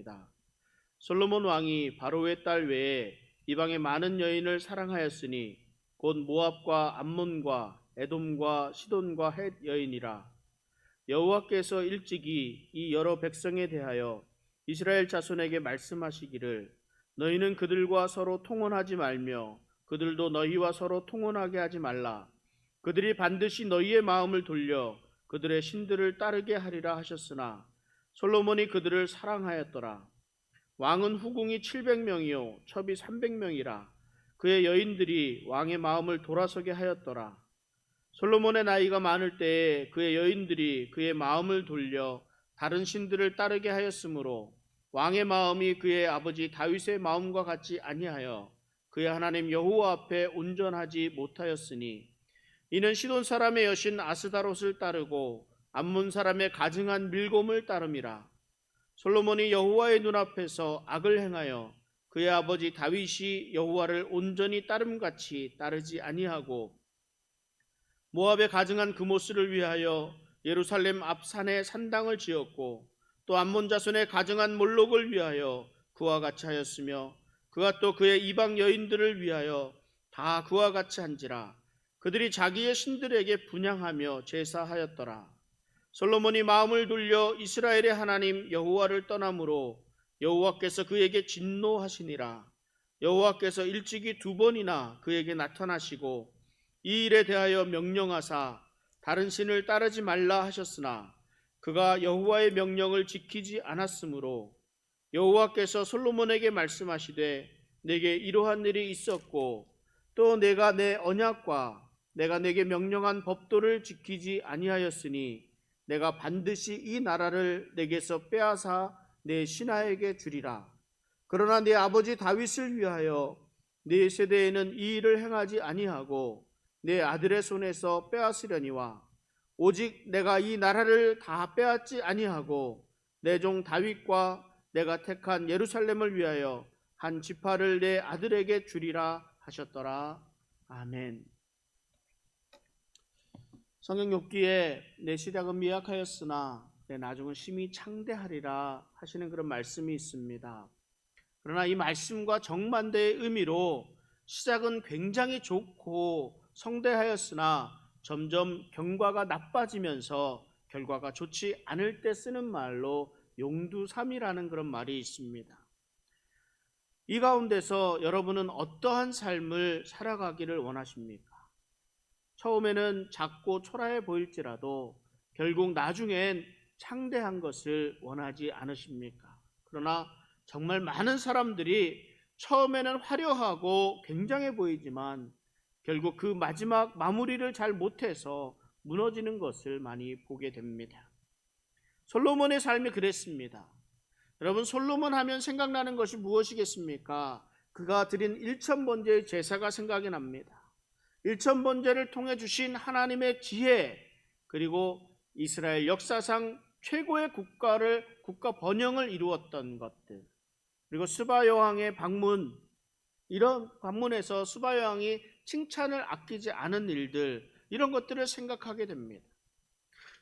있습니다. 솔로몬 왕이 바로의 딸 외에 이방의 많은 여인을 사랑하였으니 곧 모압과 암몬과 에돔과 시돈과 헷 여인이라. 여호와께서 일찍이 이 여러 백성에 대하여 이스라엘 자손에게 말씀하시기를 너희는 그들과 서로 통혼하지 말며 그들도 너희와 서로 통혼하게 하지 말라. 그들이 반드시 너희의 마음을 돌려 그들의 신들을 따르게 하리라 하셨으나 솔로몬이 그들을 사랑하였더라. 왕은 후궁이 700명이요 첩이 300명이라. 그의 여인들이 왕의 마음을 돌아서게 하였더라. 솔로몬의 나이가 많을 때에 그의 여인들이 그의 마음을 돌려 다른 신들을 따르게 하였으므로 왕의 마음이 그의 아버지 다윗의 마음과 같지 아니하여 그의 하나님 여호와 앞에 온전하지 못하였으니 이는 시돈 사람의 여신 아스다롯을 따르고 암몬 사람의 가증한 밀곰을 따름이라. 솔로몬이 여호와의 눈앞에서 악을 행하여 그의 아버지 다윗이 여호와를 온전히 따름같이 따르지 아니하고 모압의 가증한 그모스를 위하여 예루살렘 앞 산에 산당을 지었고 또 암몬 자손의 가증한 몰록을 위하여 그와 같이 하였으며 그가 또 그의 이방 여인들을 위하여 다 그와 같이 한지라. 그들이 자기의 신들에게 분향하며 제사하였더라. 솔로몬이 마음을 돌려 이스라엘의 하나님 여호와를 떠나므로 여호와께서 그에게 진노하시니라. 여호와께서 일찍이 2번이나 그에게 나타나시고 이 일에 대하여 명령하사 다른 신을 따르지 말라 하셨으나 그가 여호와의 명령을 지키지 않았으므로 여호와께서 솔로몬에게 말씀하시되 내게 이러한 일이 있었고 또 내가 내 언약과 내가 내게 명령한 법도를 지키지 아니하였으니 내가 반드시 이 나라를 내게서 빼앗아 내 신하에게 주리라. 그러나 네 아버지 다윗을 위하여 네 세대에는 이 일을 행하지 아니하고 내 아들의 손에서 빼앗으려니와 오직 내가 이 나라를 다 빼앗지 아니하고 내 종 다윗과 내가 택한 예루살렘을 위하여 한 지파를 내 아들에게 주리라 하셨더라. 아멘. 성경 욥기에 내 시작은 미약하였으나 내 나중은 심히 창대하리라 하시는 그런 말씀이 있습니다. 그러나 이 말씀과 정반대의 의미로 시작은 굉장히 좋고 성대하였으나 점점 경과가 나빠지면서 결과가 좋지 않을 때 쓰는 말로 용두삼이라는 그런 말이 있습니다. 이 가운데서 여러분은 어떠한 삶을 살아가기를 원하십니까? 처음에는 작고 초라해 보일지라도 결국 나중엔 창대한 것을 원하지 않으십니까? 그러나 정말 많은 사람들이 처음에는 화려하고 굉장해 보이지만 결국 그 마지막 마무리를 잘 못해서 무너지는 것을 많이 보게 됩니다. 솔로몬의 삶이 그랬습니다. 여러분, 솔로몬 하면 생각나는 것이 무엇이겠습니까? 그가 드린 1000번제의 제사가 생각이 납니다. 1000번제를 통해 주신 하나님의 지혜, 그리고 이스라엘 역사상 최고의 국가 번영을 이루었던 것들, 그리고 스바 여왕의 방문, 이런 방문에서 스바 여왕이 칭찬을 아끼지 않은 일들, 이런 것들을 생각하게 됩니다.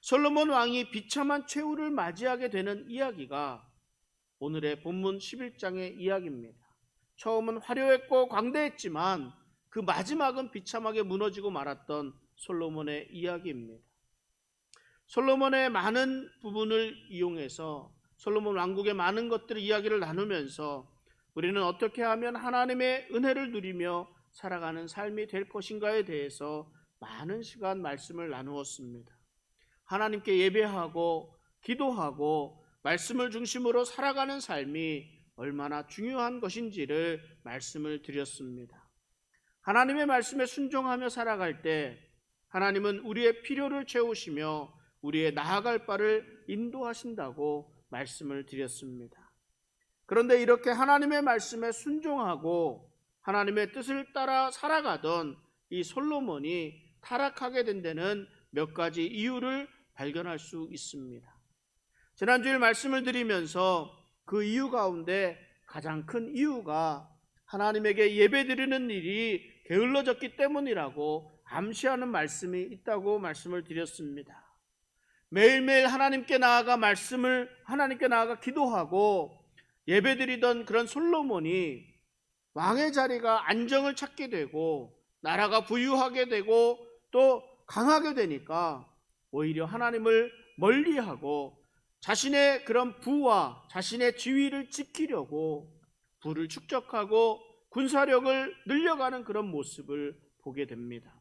솔로몬 왕이 비참한 최후를 맞이하게 되는 이야기가 오늘의 본문 11장의 이야기입니다. 처음은 화려했고 광대했지만 그 마지막은 비참하게 무너지고 말았던 솔로몬의 이야기입니다. 솔로몬의 많은 부분을 이용해서 솔로몬 왕국의 많은 것들의 이야기를 나누면서 우리는 어떻게 하면 하나님의 은혜를 누리며 살아가는 삶이 될 것인가에 대해서 많은 시간 말씀을 나누었습니다. 하나님께 예배하고 기도하고 말씀을 중심으로 살아가는 삶이 얼마나 중요한 것인지를 말씀을 드렸습니다. 하나님의 말씀에 순종하며 살아갈 때 하나님은 우리의 필요를 채우시며 우리의 나아갈 바를 인도하신다고 말씀을 드렸습니다. 그런데 이렇게 하나님의 말씀에 순종하고 하나님의 뜻을 따라 살아가던 이 솔로몬이 타락하게 된 데는 몇 가지 이유를 발견할 수 있습니다. 지난주일 말씀을 드리면서 그 이유 가운데 가장 큰 이유가 하나님에게 예배드리는 일이 게을러졌기 때문이라고 암시하는 말씀이 있다고 말씀을 드렸습니다. 매일매일 하나님께 나아가 기도하고 예배드리던 그런 솔로몬이 왕의 자리가 안정을 찾게 되고 나라가 부유하게 되고 또 강하게 되니까 오히려 하나님을 멀리하고 자신의 그런 부와 자신의 지위를 지키려고 부를 축적하고 군사력을 늘려가는 그런 모습을 보게 됩니다.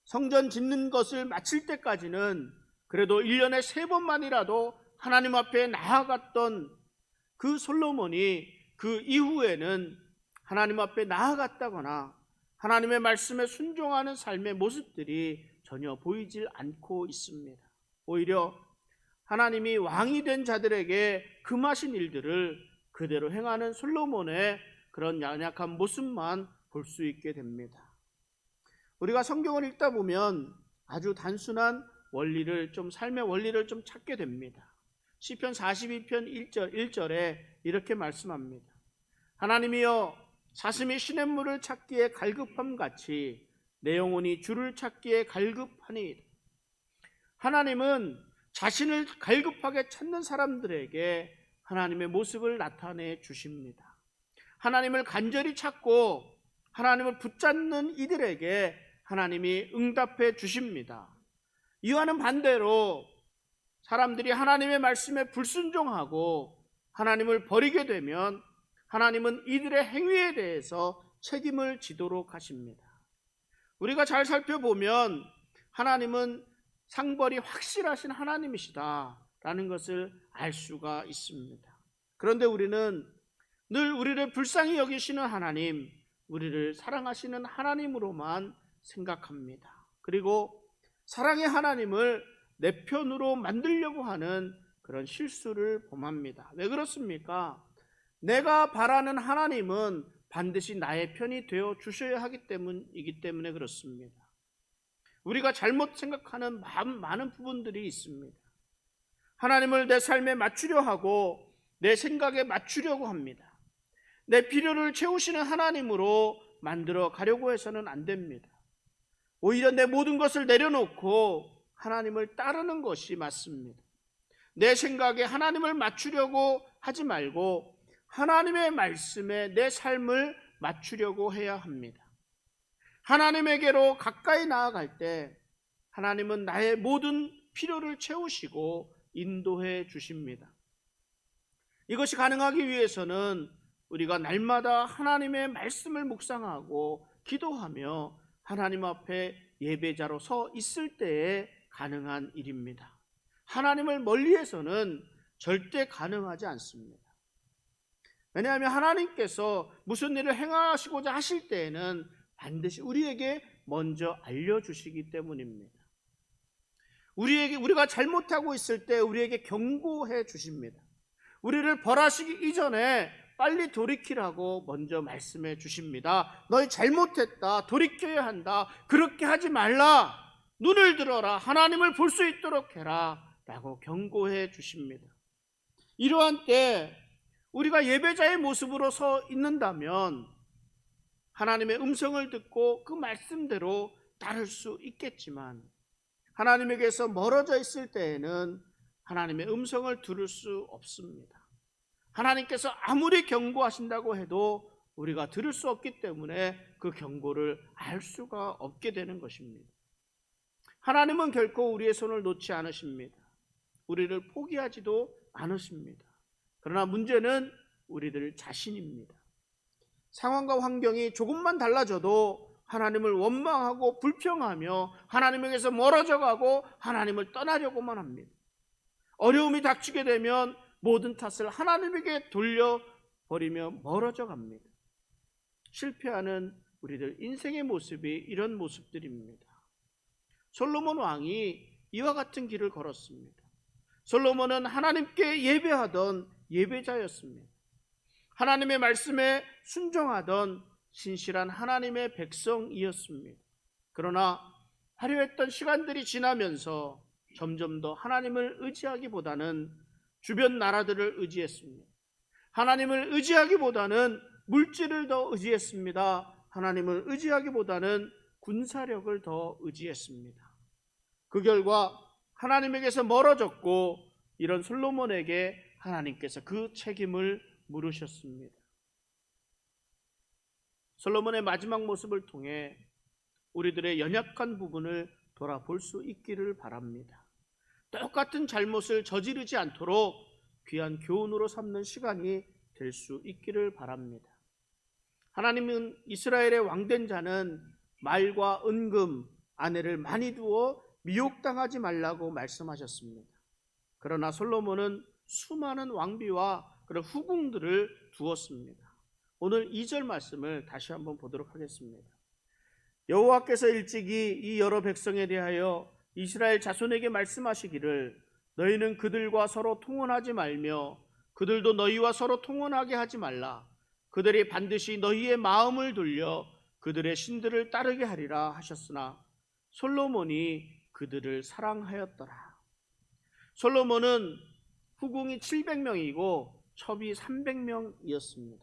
성전 짓는 것을 마칠 때까지는 그래도 1년에 3번만이라도 하나님 앞에 나아갔던 그 솔로몬이 그 이후에는 하나님 앞에 나아갔다거나 하나님의 말씀에 순종하는 삶의 모습들이 전혀 보이질 않고 있습니다. 오히려 하나님이 왕이 된 자들에게 금하신 일들을 그대로 행하는 솔로몬의 그런 연약한 모습만 볼 수 있게 됩니다. 우리가 성경을 읽다 보면 아주 단순한 원리를 삶의 원리를 찾게 됩니다. 시편 42편 1절에 이렇게 말씀합니다. 하나님이여 사슴이 시냇물을 찾기에 갈급함 같이 내 영혼이 주를 찾기에 갈급하니이다. 하나님은 자신을 갈급하게 찾는 사람들에게 하나님의 모습을 나타내 주십니다. 하나님을 간절히 찾고 하나님을 붙잡는 이들에게 하나님이 응답해 주십니다. 이와는 반대로 사람들이 하나님의 말씀에 불순종하고 하나님을 버리게 되면 하나님은 이들의 행위에 대해서 책임을 지도록 하십니다. 우리가 잘 살펴보면 하나님은 상벌이 확실하신 하나님이시다라는 것을 알 수가 있습니다. 그런데 우리는 늘 우리를 불쌍히 여기시는 하나님, 우리를 사랑하시는 하나님으로만 생각합니다. 그리고 사랑의 하나님을 내 편으로 만들려고 하는 그런 실수를 범합니다. 왜 그렇습니까? 내가 바라는 하나님은 반드시 나의 편이 되어 주셔야 하기 때문이기 때문에 그렇습니다. 우리가 잘못 생각하는 많은 부분들이 있습니다. 하나님을 내 삶에 맞추려 하고 내 생각에 맞추려고 합니다. 내 필요를 채우시는 하나님으로 만들어 가려고 해서는 안 됩니다. 오히려 내 모든 것을 내려놓고 하나님을 따르는 것이 맞습니다. 내 생각에 하나님을 맞추려고 하지 말고 하나님의 말씀에 내 삶을 맞추려고 해야 합니다. 하나님에게로 가까이 나아갈 때 하나님은 나의 모든 필요를 채우시고 인도해 주십니다. 이것이 가능하기 위해서는 우리가 날마다 하나님의 말씀을 묵상하고 기도하며 하나님 앞에 예배자로 서 있을 때에 가능한 일입니다. 하나님을 멀리해서는 절대 가능하지 않습니다. 왜냐하면 하나님께서 무슨 일을 행하시고자 하실 때에는 반드시 우리에게 먼저 알려주시기 때문입니다. 우리가 잘못하고 있을 때 우리에게 경고해 주십니다. 우리를 벌하시기 이전에 빨리 돌이키라고 먼저 말씀해 주십니다. 너희 잘못했다. 돌이켜야 한다. 그렇게 하지 말라. 눈을 들어라. 하나님을 볼 수 있도록 해라. 라고 경고해 주십니다. 이러한 때 우리가 예배자의 모습으로 서 있는다면 하나님의 음성을 듣고 그 말씀대로 따를 수 있겠지만 하나님에게서 멀어져 있을 때에는 하나님의 음성을 들을 수 없습니다. 하나님께서 아무리 경고하신다고 해도 우리가 들을 수 없기 때문에 그 경고를 알 수가 없게 되는 것입니다. 하나님은 결코 우리의 손을 놓지 않으십니다. 우리를 포기하지도 않으십니다. 그러나 문제는 우리들 자신입니다. 상황과 환경이 조금만 달라져도 하나님을 원망하고 불평하며 하나님에게서 멀어져 가고 하나님을 떠나려고만 합니다. 어려움이 닥치게 되면 모든 탓을 하나님에게 돌려버리며 멀어져 갑니다. 실패하는 우리들 인생의 모습이 이런 모습들입니다. 솔로몬 왕이 이와 같은 길을 걸었습니다. 솔로몬은 하나님께 예배하던 예배자였습니다. 하나님의 말씀에 순종하던 신실한 하나님의 백성이었습니다. 그러나 화려했던 시간들이 지나면서 점점 더 하나님을 의지하기보다는 주변 나라들을 의지했습니다. 하나님을 의지하기보다는 물질을 더 의지했습니다. 하나님을 의지하기보다는 군사력을 더 의지했습니다. 그 결과 하나님에게서 멀어졌고 이런 솔로몬에게 하나님께서 그 책임을 물으셨습니다. 솔로몬의 마지막 모습을 통해 우리들의 연약한 부분을 돌아볼 수 있기를 바랍니다. 똑같은 잘못을 저지르지 않도록 귀한 교훈으로 삼는 시간이 될 수 있기를 바랍니다. 하나님은 이스라엘의 왕된 자는 말과 은금, 아내를 많이 두어 미혹당하지 말라고 말씀하셨습니다. 그러나 솔로몬은 수많은 왕비와 그런 후궁들을 두었습니다. 오늘 2절 말씀을 다시 한번 보도록 하겠습니다. 여호와께서 일찍이 이 여러 백성에 대하여 이스라엘 자손에게 말씀하시기를 너희는 그들과 서로 통혼하지 말며 그들도 너희와 서로 통혼하게 하지 말라. 그들이 반드시 너희의 마음을 돌려 그들의 신들을 따르게 하리라 하셨으나 솔로몬이 그들을 사랑하였더라. 솔로몬은 후궁이 700명이고 첩이 300명이었습니다.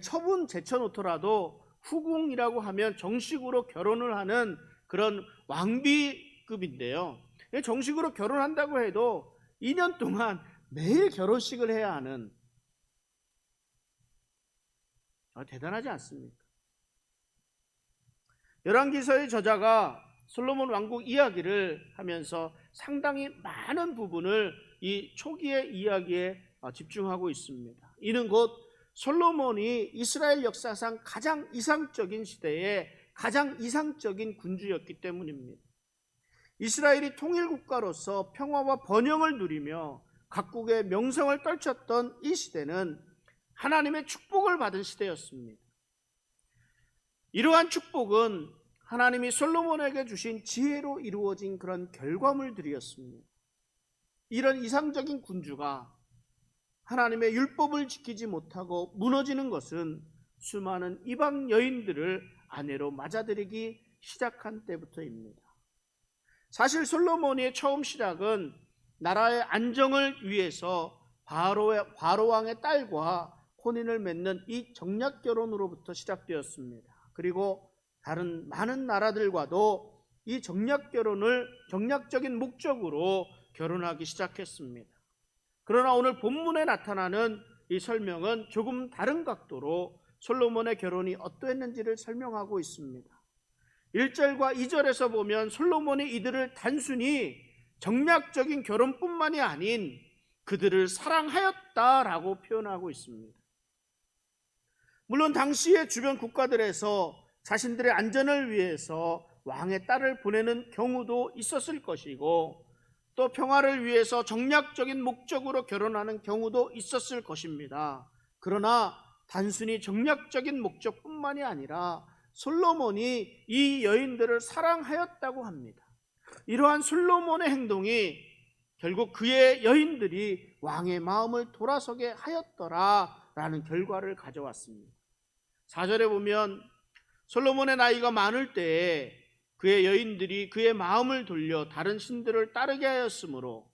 첩은 제쳐놓더라도 후궁이라고 하면 정식으로 결혼을 하는 그런 왕비급인데요. 정식으로 결혼한다고 해도 2년 동안 매일 결혼식을 해야 하는, 대단하지 않습니까? 열왕기서의 저자가 솔로몬 왕국 이야기를 하면서 상당히 많은 부분을 이 초기의 이야기에 집중하고 있습니다. 이는 곧 솔로몬이 이스라엘 역사상 가장 이상적인 시대에 가장 이상적인 군주였기 때문입니다. 이스라엘이 통일국가로서 평화와 번영을 누리며 각국의 명성을 떨쳤던 이 시대는 하나님의 축복을 받은 시대였습니다. 이러한 축복은 하나님이 솔로몬에게 주신 지혜로 이루어진 그런 결과물들이었습니다. 이런 이상적인 군주가 하나님의 율법을 지키지 못하고 무너지는 것은 수많은 이방 여인들을 아내로 맞아들이기 시작한 때부터입니다. 사실 솔로몬의 처음 시작은 나라의 안정을 위해서 바로왕의 딸과 혼인을 맺는 이 정략 결혼으로부터 시작되었습니다. 그리고 다른 많은 나라들과도 이 정략 결혼을 정략적인 목적으로 결혼하기 시작했습니다. 그러나 오늘 본문에 나타나는 이 설명은 조금 다른 각도로 솔로몬의 결혼이 어떠했는지를 설명하고 있습니다. 1절과 2절에서 보면 솔로몬이 이들을 단순히 정략적인 결혼뿐만이 아닌 그들을 사랑하였다라고 표현하고 있습니다. 물론 당시의 주변 국가들에서 자신들의 안전을 위해서 왕의 딸을 보내는 경우도 있었을 것이고 또 평화를 위해서 정략적인 목적으로 결혼하는 경우도 있었을 것입니다. 그러나 단순히 정략적인 목적뿐만이 아니라 솔로몬이 이 여인들을 사랑하였다고 합니다. 이러한 솔로몬의 행동이 결국 그의 여인들이 왕의 마음을 돌아서게 하였더라라는 결과를 가져왔습니다. 4절에 보면 솔로몬의 나이가 많을 때에 그의 여인들이 그의 마음을 돌려 다른 신들을 따르게 하였으므로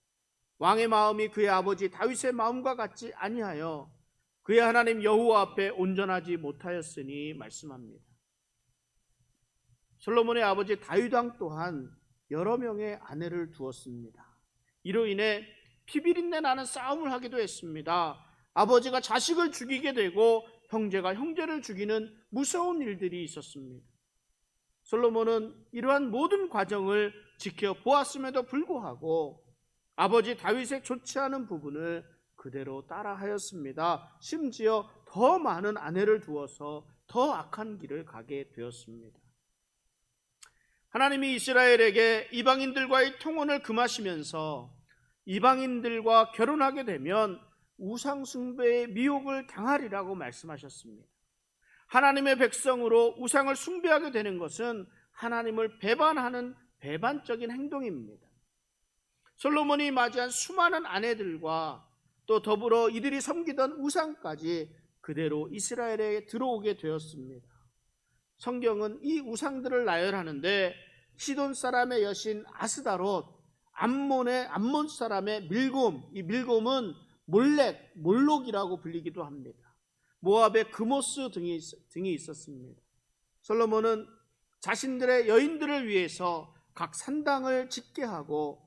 왕의 마음이 그의 아버지 다윗의 마음과 같지 아니하여 그의 하나님 여호와 앞에 온전하지 못하였으니 말씀합니다. 솔로몬의 아버지 다윗 왕 또한 여러 명의 아내를 두었습니다. 이로 인해 피비린내 나는 싸움을 하기도 했습니다. 아버지가 자식을 죽이게 되고 형제가 형제를 죽이는 무서운 일들이 있었습니다. 솔로몬은 이러한 모든 과정을 지켜보았음에도 불구하고 아버지 다윗의 좋지 않은 부분을 그대로 따라하였습니다. 심지어 더 많은 아내를 두어서 더 악한 길을 가게 되었습니다. 하나님이 이스라엘에게 이방인들과의 통혼을 금하시면서 이방인들과 결혼하게 되면 우상 숭배의 미혹을 당하리라고 말씀하셨습니다. 하나님의 백성으로 우상을 숭배하게 되는 것은 하나님을 배반하는 배반적인 행동입니다. 솔로몬이 맞이한 수많은 아내들과 또 더불어 이들이 섬기던 우상까지 그대로 이스라엘에 들어오게 되었습니다. 성경은 이 우상들을 나열하는데 시돈 사람의 여신 아스다롯, 암몬 사람의 밀곰, 이 밀곰은 몰록이라고 불리기도 합니다. 모압의 그모스 등이 있었습니다. 솔로몬은 자신들의 여인들을 위해서 각 산당을 짓게 하고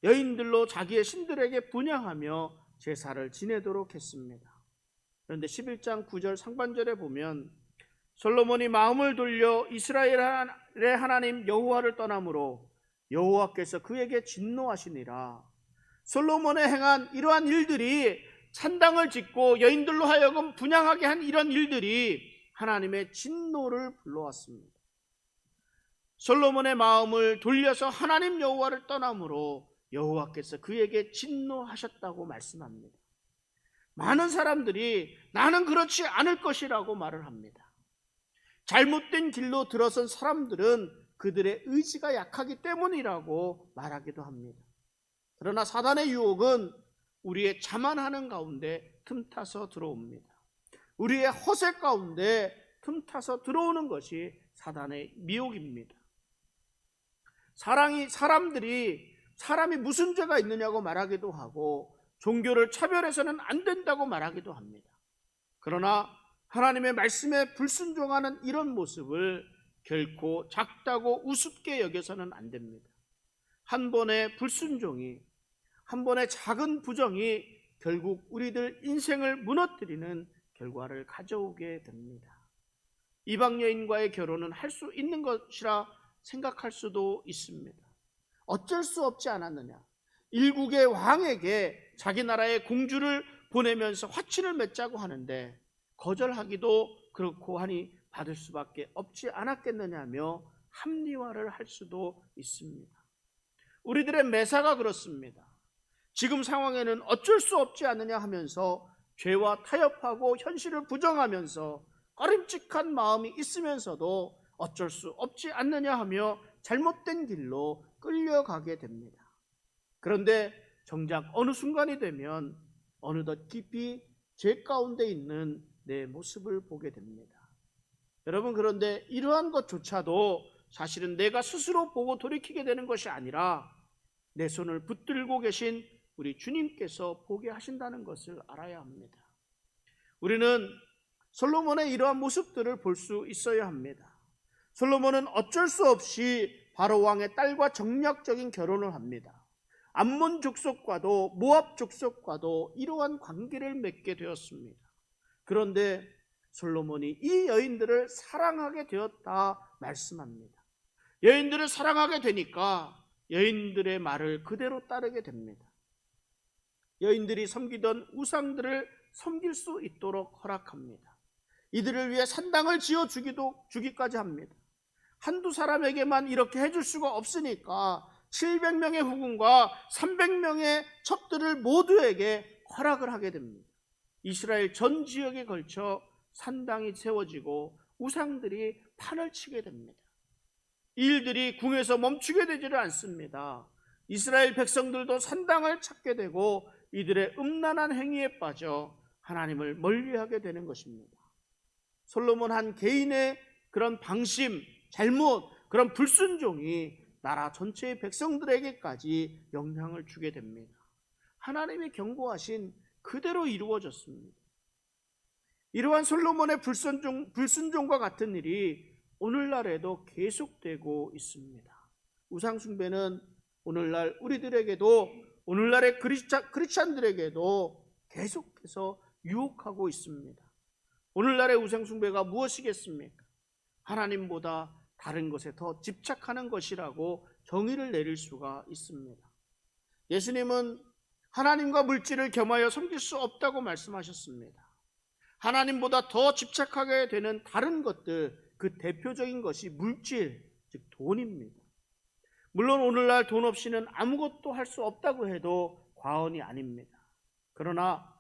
여인들로 자기의 신들에게 분향하며 제사를 지내도록 했습니다. 그런데 11장 9절 상반절에 보면 솔로몬이 마음을 돌려 이스라엘의 하나님 여호와를 떠남으로 여호와께서 그에게 진노하시니라. 솔로몬의 행한 이러한 일들이, 산당을 짓고 여인들로 하여금 분향하게 한 이런 일들이 하나님의 진노를 불러왔습니다. 솔로몬의 마음을 돌려서 하나님 여호와를 떠남으로 여호와께서 그에게 진노하셨다고 말씀합니다. 많은 사람들이 나는 그렇지 않을 것이라고 말을 합니다. 잘못된 길로 들어선 사람들은 그들의 의지가 약하기 때문이라고 말하기도 합니다. 그러나 사단의 유혹은 우리의 자만하는 가운데 틈타서 들어옵니다. 우리의 허세 가운데 틈타서 들어오는 것이 사단의 미혹입니다. 사람이 무슨 죄가 있느냐고 말하기도 하고 종교를 차별해서는 안 된다고 말하기도 합니다. 그러나 하나님의 말씀에 불순종하는 이런 모습을 결코 작다고 우습게 여겨서는 안 됩니다. 한 번의 불순종이, 한 번의 작은 부정이 결국 우리들 인생을 무너뜨리는 결과를 가져오게 됩니다. 이방 여인과의 결혼은 할 수 있는 것이라 생각할 수도 있습니다. 어쩔 수 없지 않았느냐. 일국의 왕에게 자기 나라의 공주를 보내면서 화친을 맺자고 하는데 거절하기도 그렇고 하니 받을 수밖에 없지 않았겠느냐며 합리화를 할 수도 있습니다. 우리들의 매사가 그렇습니다. 지금 상황에는 어쩔 수 없지 않느냐 하면서 죄와 타협하고 현실을 부정하면서 꺼림칙한 마음이 있으면서도 어쩔 수 없지 않느냐 하며 잘못된 길로 끌려가게 됩니다. 그런데 정작 어느 순간이 되면 어느덧 깊이 죄 가운데 있는 내 모습을 보게 됩니다. 여러분, 그런데 이러한 것조차도 사실은 내가 스스로 보고 돌이키게 되는 것이 아니라 내 손을 붙들고 계신 우리 주님께서 보게 하신다는 것을 알아야 합니다. 우리는 솔로몬의 이러한 모습들을 볼 수 있어야 합니다. 솔로몬은 어쩔 수 없이 바로 왕의 딸과 정략적인 결혼을 합니다. 암몬 족속과도 모압 족속과도 이러한 관계를 맺게 되었습니다. 그런데 솔로몬이 이 여인들을 사랑하게 되었다 말씀합니다. 여인들을 사랑하게 되니까 여인들의 말을 그대로 따르게 됩니다. 여인들이 섬기던 우상들을 섬길 수 있도록 허락합니다. 이들을 위해 산당을 지어 주기까지 합니다. 한두 사람에게만 이렇게 해줄 수가 없으니까 700명의 후궁과 300명의 첩들을 모두에게 허락을 하게 됩니다. 이스라엘 전 지역에 걸쳐 산당이 세워지고 우상들이 판을 치게 됩니다. 이 일들이 궁에서 멈추게 되지를 않습니다. 이스라엘 백성들도 산당을 찾게 되고 이들의 음란한 행위에 빠져 하나님을 멀리하게 되는 것입니다. 솔로몬 한 개인의 그런 방심, 잘못, 그런 불순종이 나라 전체의 백성들에게까지 영향을 주게 됩니다. 하나님이 경고하신 그대로 이루어졌습니다. 이러한 솔로몬의 불순종과 같은 일이 오늘날에도 계속되고 있습니다. 우상숭배는 오늘날 우리들에게도, 오늘날의 크리스찬들에게도 계속해서 유혹하고 있습니다. 오늘날의 우상숭배가 무엇이겠습니까? 하나님보다 다른 것에 더 집착하는 것이라고 정의를 내릴 수가 있습니다. 예수님은 하나님과 물질을 겸하여 섬길 수 없다고 말씀하셨습니다. 하나님보다 더 집착하게 되는 다른 것들, 그 대표적인 것이 물질, 즉 돈입니다. 물론 오늘날 돈 없이는 아무것도 할 수 없다고 해도 과언이 아닙니다. 그러나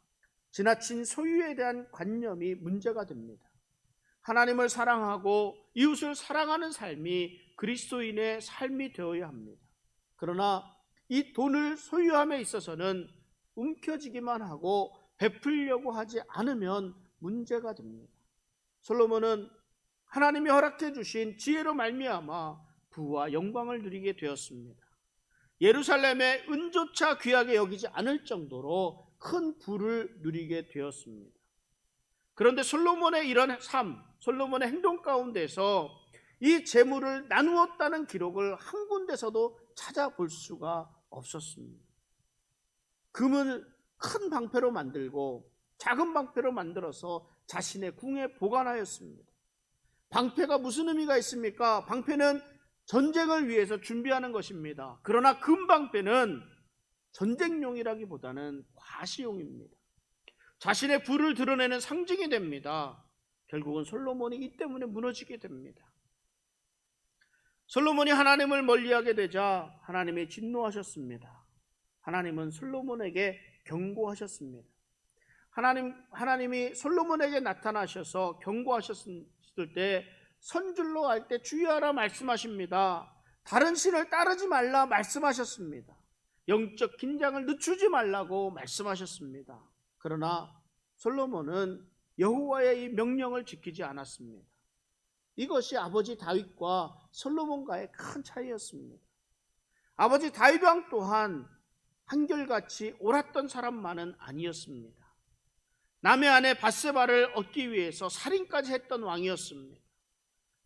지나친 소유에 대한 관념이 문제가 됩니다. 하나님을 사랑하고 이웃을 사랑하는 삶이 그리스도인의 삶이 되어야 합니다. 그러나 이 돈을 소유함에 있어서는 움켜쥐기만 하고 베풀려고 하지 않으면 문제가 됩니다. 솔로몬은 하나님이 허락해 주신 지혜로 말미암아 부와 영광을 누리게 되었습니다. 예루살렘의 은조차 귀하게 여기지 않을 정도로 큰 부를 누리게 되었습니다. 그런데 솔로몬의 이런 삶, 솔로몬의 행동 가운데서 이 재물을 나누었다는 기록을 한 군데서도 찾아볼 수가 없었습니다. 금을 큰 방패로 만들고 작은 방패로 만들어서 자신의 궁에 보관하였습니다. 방패가 무슨 의미가 있습니까? 방패는 전쟁을 위해서 준비하는 것입니다. 그러나 금 방패는 전쟁용이라기보다는 과시용입니다. 자신의 부를 드러내는 상징이 됩니다. 결국은 솔로몬이 이 때문에 무너지게 됩니다. 솔로몬이 하나님을 멀리하게 되자 하나님이 진노하셨습니다. 하나님은 솔로몬에게 경고하셨습니다. 하나님이 솔로몬에게 나타나셔서 경고하셨을 때 선줄로 할 때 주의하라 말씀하십니다. 다른 신을 따르지 말라 말씀하셨습니다. 영적 긴장을 늦추지 말라고 말씀하셨습니다. 그러나 솔로몬은 여호와의 이 명령을 지키지 않았습니다. 이것이 아버지 다윗과 솔로몬과의 큰 차이였습니다. 아버지 다윗 왕 또한 한결같이 옳았던 사람만은 아니었습니다. 남의 아내 밧세바를 얻기 위해서 살인까지 했던 왕이었습니다.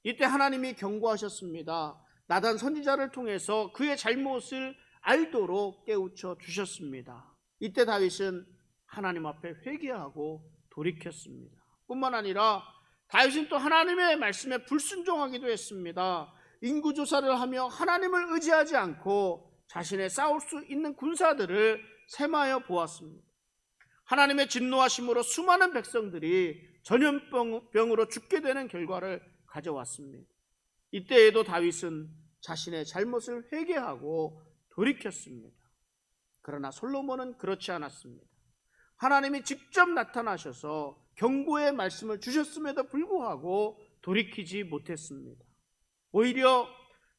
이때 하나님이 경고하셨습니다. 나단 선지자를 통해서 그의 잘못을 알도록 깨우쳐 주셨습니다. 이때 다윗은 하나님 앞에 회개하고 돌이켰습니다. 뿐만 아니라 다윗은 또 하나님의 말씀에 불순종하기도 했습니다. 인구조사를 하며 하나님을 의지하지 않고 자신의 싸울 수 있는 군사들을 셈하여 보았습니다. 하나님의 진노하심으로 수많은 백성들이 전염병으로 죽게 되는 결과를 가져왔습니다. 이때에도 다윗은 자신의 잘못을 회개하고 돌이켰습니다. 그러나 솔로몬은 그렇지 않았습니다. 하나님이 직접 나타나셔서 경고의 말씀을 주셨음에도 불구하고 돌이키지 못했습니다. 오히려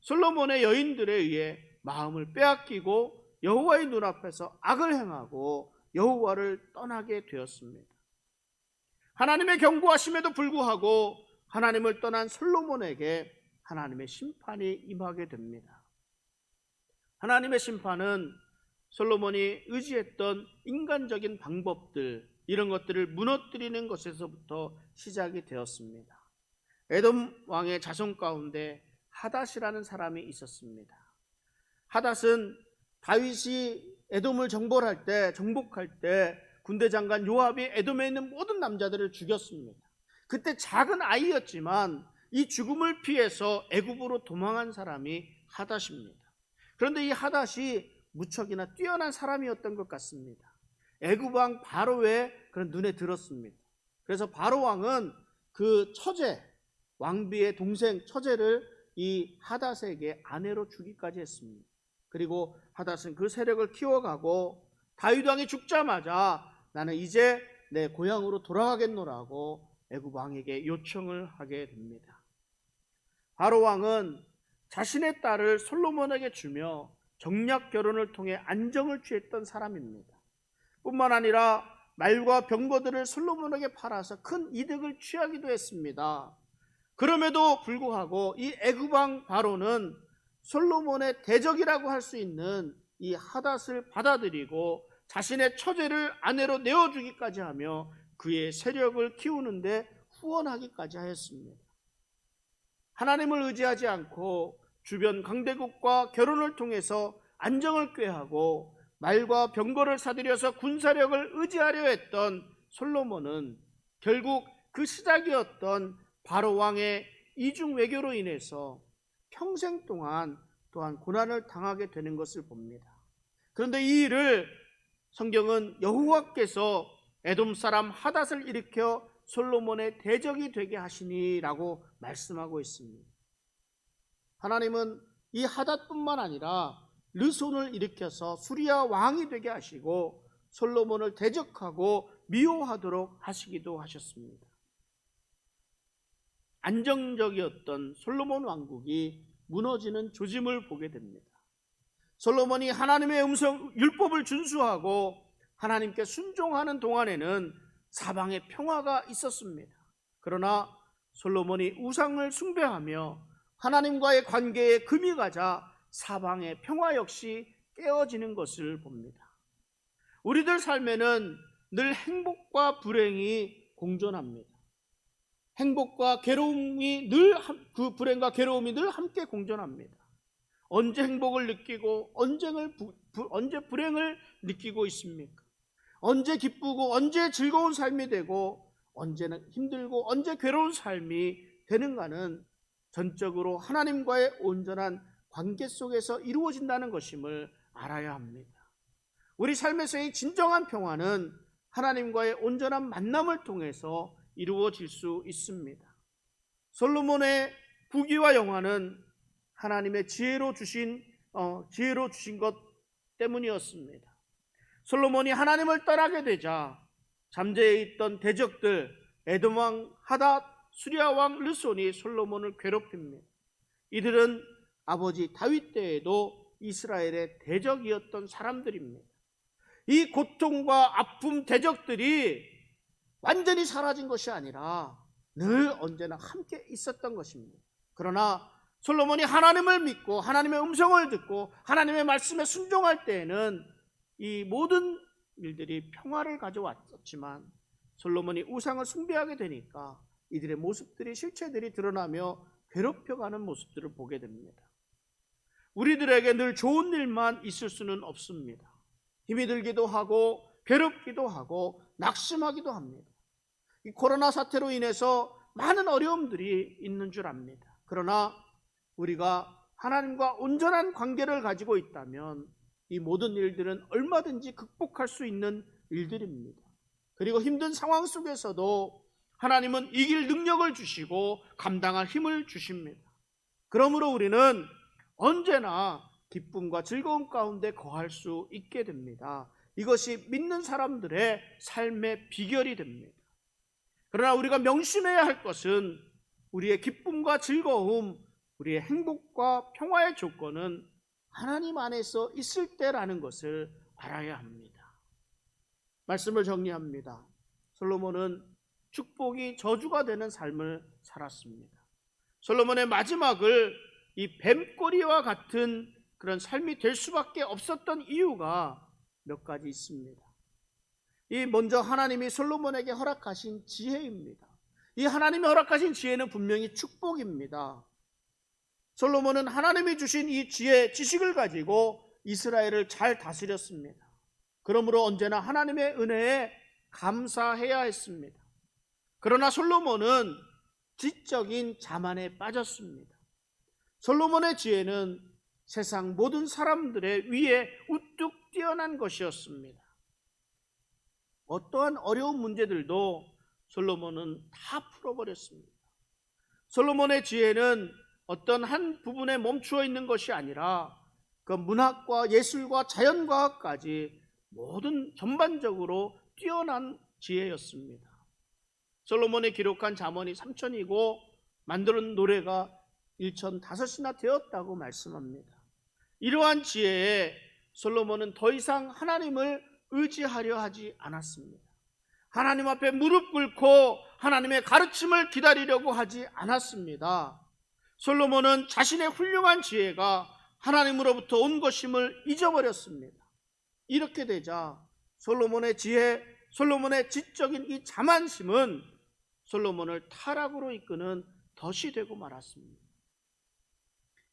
솔로몬의 여인들에 의해 마음을 빼앗기고 여호와의 눈앞에서 악을 행하고 여호와를 떠나게 되었습니다. 하나님의 경고하심에도 불구하고 하나님을 떠난 솔로몬에게 하나님의 심판이 임하게 됩니다. 하나님의 심판은 솔로몬이 의지했던 인간적인 방법들, 이런 것들을 무너뜨리는 것에서부터 시작이 되었습니다. 에돔 왕의 자손 가운데 하닷이라는 사람이 있었습니다. 하닷은 다윗이 에돔을 정복할 때 군대 장관 요압이 에돔에 있는 모든 남자들을 죽였습니다. 그때 작은 아이였지만 이 죽음을 피해서 애굽으로 도망한 사람이 하닷입니다. 그런데 이 하닷이 무척이나 뛰어난 사람이었던 것 같습니다. 애굽 왕 바로의 그런 눈에 들었습니다. 그래서 바로 왕은 그 처제, 왕비의 동생 처제를 이 하닷에게 아내로 주기까지 했습니다. 그리고 하닷은 그 세력을 키워가고 다윗 왕이 죽자마자 나는 이제 내 고향으로 돌아가겠노라고 애굽 왕에게 요청을 하게 됩니다. 바로 왕은 자신의 딸을 솔로몬에게 주며 정략 결혼을 통해 안정을 취했던 사람입니다. 뿐만 아니라 말과 병거들을 솔로몬에게 팔아서 큰 이득을 취하기도 했습니다. 그럼에도 불구하고 이 애굽 왕 바로는 솔로몬의 대적이라고 할 수 있는 이 하닷을 받아들이고 자신의 처제를 아내로 내어주기까지 하며 그의 세력을 키우는데 후원하기까지 하였습니다. 하나님을 의지하지 않고 주변 강대국과 결혼을 통해서 안정을 꾀하고 말과 병거를 사들여서 군사력을 의지하려 했던 솔로몬은 결국 그 시작이었던 바로 왕의 이중 외교로 인해서 평생 동안 또한 고난을 당하게 되는 것을 봅니다. 그런데 이 일을 성경은 여호와께서 에돔 사람 하닷을 일으켜 솔로몬의 대적이 되게 하시니라고 말씀하고 있습니다. 하나님은 이 하닷뿐만 아니라 르손을 일으켜서 수리아 왕이 되게 하시고 솔로몬을 대적하고 미워하도록 하시기도 하셨습니다. 안정적이었던 솔로몬 왕국이 무너지는 조짐을 보게 됩니다. 솔로몬이 하나님의 율법을 준수하고 하나님께 순종하는 동안에는 사방에 평화가 있었습니다. 그러나 솔로몬이 우상을 숭배하며 하나님과의 관계에 금이 가자 사방의 평화 역시 깨어지는 것을 봅니다. 우리들 삶에는 늘 행복과 불행이 공존합니다. 행복과 괴로움이 그 불행과 괴로움이 늘 함께 공존합니다. 언제 행복을 느끼고 언제 불행을 느끼고 있습니까? 언제 기쁘고 언제 즐거운 삶이 되고 언제는 힘들고 언제 괴로운 삶이 되는가는 전적으로 하나님과의 온전한 관계 속에서 이루어진다는 것임을 알아야 합니다. 우리 삶에서의 진정한 평화는 하나님과의 온전한 만남을 통해서 이루어질 수 있습니다. 솔로몬의 부귀와 영화는 하나님의 지혜로 주신 것 때문이었습니다. 솔로몬이 하나님을 떠나게 되자 잠재해 있던 대적들 에돔 왕 하닷, 수리아 왕 르손이 솔로몬을 괴롭힙니다. 이들은 아버지 다윗 때에도 이스라엘의 대적이었던 사람들입니다. 이 고통과 아픔, 대적들이 완전히 사라진 것이 아니라 늘 언제나 함께 있었던 것입니다. 그러나 솔로몬이 하나님을 믿고 하나님의 음성을 듣고 하나님의 말씀에 순종할 때에는 이 모든 일들이 평화를 가져왔었지만 솔로몬이 우상을 숭배하게 되니까 이들의 모습들이, 실체들이 드러나며 괴롭혀가는 모습들을 보게 됩니다. 우리들에게 늘 좋은 일만 있을 수는 없습니다. 힘이 들기도 하고 괴롭기도 하고 낙심하기도 합니다. 이 코로나 사태로 인해서 많은 어려움들이 있는 줄 압니다. 그러나 우리가 하나님과 온전한 관계를 가지고 있다면 이 모든 일들은 얼마든지 극복할 수 있는 일들입니다. 그리고 힘든 상황 속에서도 하나님은 이길 능력을 주시고 감당할 힘을 주십니다. 그러므로 우리는 언제나 기쁨과 즐거움 가운데 거할 수 있게 됩니다. 이것이 믿는 사람들의 삶의 비결이 됩니다. 그러나 우리가 명심해야 할 것은 우리의 기쁨과 즐거움, 우리의 행복과 평화의 조건은 하나님 안에서 있을 때라는 것을 알아야 합니다. 말씀을 정리합니다. 솔로몬은 축복이 저주가 되는 삶을 살았습니다. 솔로몬의 마지막을 이 뱀꼬리와 같은 그런 삶이 될 수밖에 없었던 이유가 몇 가지 있습니다. 이 먼저 하나님이 솔로몬에게 허락하신 지혜입니다. 이 하나님이 허락하신 지혜는 분명히 축복입니다. 솔로몬은 하나님이 주신 이 지혜, 지식을 가지고 이스라엘을 잘 다스렸습니다. 그러므로 언제나 하나님의 은혜에 감사해야 했습니다. 그러나 솔로몬은 지적인 자만에 빠졌습니다. 솔로몬의 지혜는 세상 모든 사람들의 위에 우뚝 뛰어난 것이었습니다. 어떠한 어려운 문제들도 솔로몬은 다 풀어버렸습니다. 솔로몬의 지혜는 어떤 한 부분에 멈추어 있는 것이 아니라 그 문학과 예술과 자연과학까지 모든 전반적으로 뛰어난 지혜였습니다. 솔로몬이 기록한 잠언이 3천이고 만드는 노래가 1,005이나 되었다고 말씀합니다. 이러한 지혜에 솔로몬은 더 이상 하나님을 의지하려 하지 않았습니다. 하나님 앞에 무릎 꿇고 하나님의 가르침을 기다리려고 하지 않았습니다. 솔로몬은 자신의 훌륭한 지혜가 하나님으로부터 온 것임을 잊어버렸습니다. 이렇게 되자 솔로몬의 지혜, 솔로몬의 지적인 이 자만심은 솔로몬을 타락으로 이끄는 덫이 되고 말았습니다.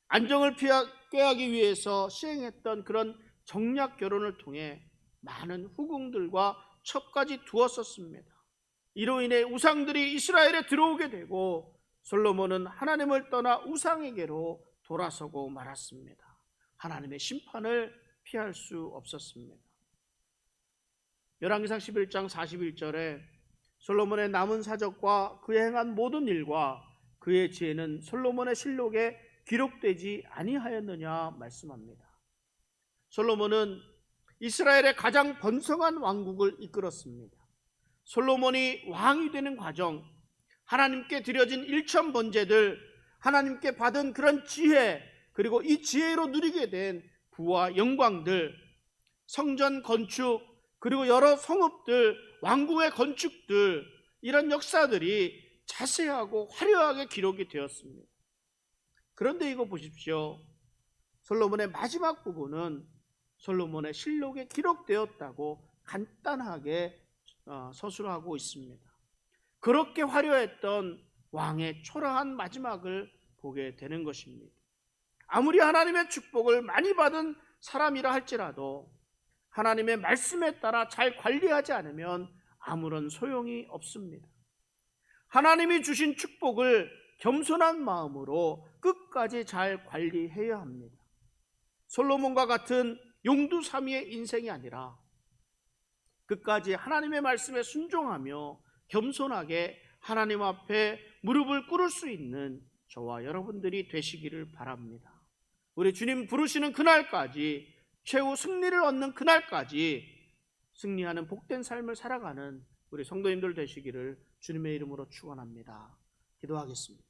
안정을 꾀하기 위해서 시행했던 그런 정략 결혼을 통해 많은 후궁들과 첩까지 두었었습니다. 이로 인해 우상들이 이스라엘에 들어오게 되고 솔로몬은 하나님을 떠나 우상에게로 돌아서고 말았습니다. 하나님의 심판을 피할 수 없었습니다. 열왕기상 11장 41절에 솔로몬의 남은 사적과 그의 행한 모든 일과 그의 지혜는 솔로몬의 실록에 기록되지 아니하였느냐 말씀합니다. 솔로몬은 이스라엘의 가장 번성한 왕국을 이끌었습니다. 솔로몬이 왕이 되는 과정, 하나님께 드려진 일천 번제들, 하나님께 받은 그런 지혜, 그리고 이 지혜로 누리게 된 부와 영광들, 성전 건축, 그리고 여러 성읍들, 왕궁의 건축들, 이런 역사들이 자세하고 화려하게 기록이 되었습니다. 그런데 이거 보십시오. 솔로몬의 마지막 부분은 솔로몬의 실록에 기록되었다고 간단하게 서술하고 있습니다. 그렇게 화려했던 왕의 초라한 마지막을 보게 되는 것입니다. 아무리 하나님의 축복을 많이 받은 사람이라 할지라도 하나님의 말씀에 따라 잘 관리하지 않으면 아무런 소용이 없습니다. 하나님이 주신 축복을 겸손한 마음으로 끝까지 잘 관리해야 합니다. 솔로몬과 같은 용두사미의 인생이 아니라 끝까지 하나님의 말씀에 순종하며 겸손하게 하나님 앞에 무릎을 꿇을 수 있는 저와 여러분들이 되시기를 바랍니다. 우리 주님 부르시는 그날까지, 최후 승리를 얻는 그날까지 승리하는 복된 삶을 살아가는 우리 성도님들 되시기를 주님의 이름으로 축원합니다. 기도하겠습니다.